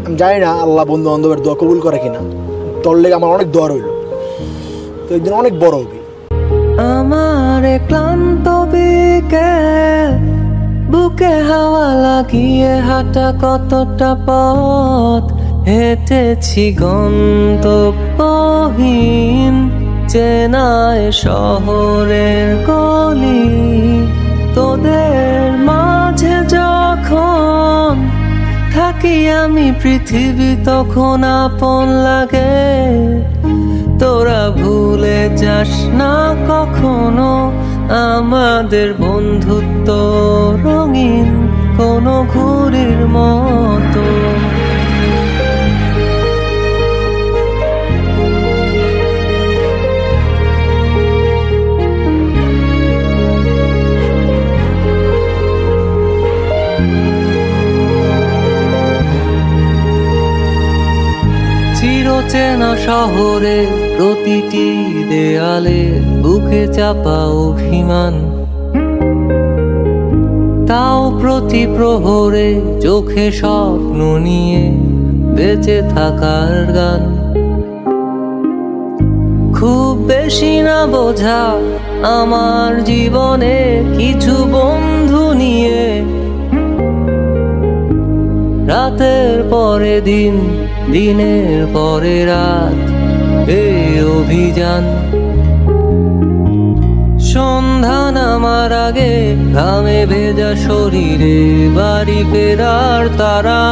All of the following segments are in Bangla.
আমি জানি না আল্লাহ বন্ধু বান্ধবের দোয়া কবুল করে কিনা, তোর লেগে আমার অনেক দোয়া রইল, তো একদিন অনেক বড় হবি। আমার ক্লান্ত বিকেল, বুকে হাওয়া লাগিয়ে হাঁটা কতটা পথ হেঁটেছি গন্তব্যহীন চেনায় শহরের গলি। তোদের মাঝে যখন থাকি আমি পৃথিবী তখন আপন লাগে। তোরা ভুলে যাস না কখনো আমাদের বন্ধুত্ব রঙিন কোনো ঘুড়ির মতো। চিরচেনা শহরে প্রতিটি দেয়ালে বুকে চাপা অভিমান, তাও প্রতি প্রহরে চোখে স্বপ্ন নিয়ে বেঁচে থাকার গান। খুব বেশি না বোঝা আমার জীবনে কিছু বন্ধু নিয়ে, রাতের পরে দিন, দিনের পরে রাত এই অভিযান। সন্ধ্যা নামার আগে ঘামে ভেজা শরীরে বাড়ি ফেরার তারা।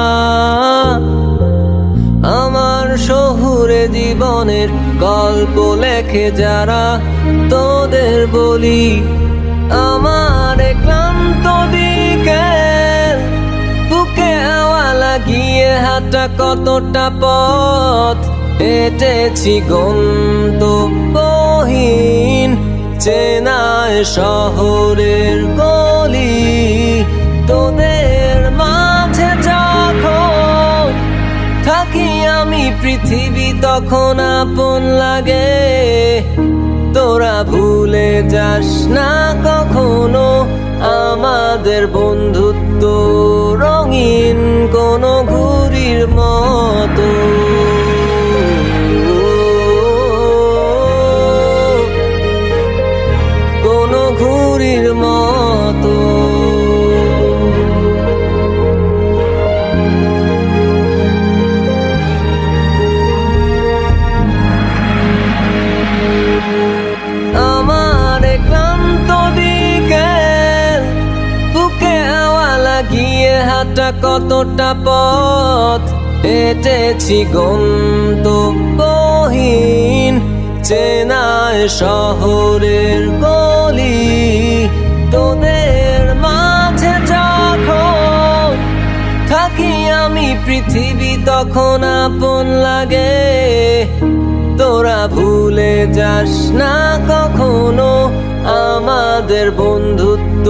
আমার শহুরে জীবনের গল্প লেখে যারা, তোদের বলি আমার ক্লান্ত বিকেল, বুকে হাওয়া লাগিয়ে হাঁটা কতটা পথ হেঁটেছি গন্তব্যহীন চেনায় শহরের গলি। তোদের মাঝে যখন থাকি আমি পৃথিবী তখন আপন লাগে। তোরা ভুলে যাস না কখনো আমাদের বন্ধুত্ব রঙিন কোনো ঘুড়ির মতো। কোনো ঘুড়ির মতো। আমার ক্লান্ত বিকেল, বুকে হাওয়া লাগিয়ে হাঁটা কতটা পথ হেঁটেছি গন্তব্যহীন চেনায় শহরের গলি। তোদের মাঝে যখন থাকি আমি পৃথিবী তখন আপন লাগে। তোরা ভুলে যাস না কখনো আমাদের বন্ধুত্ব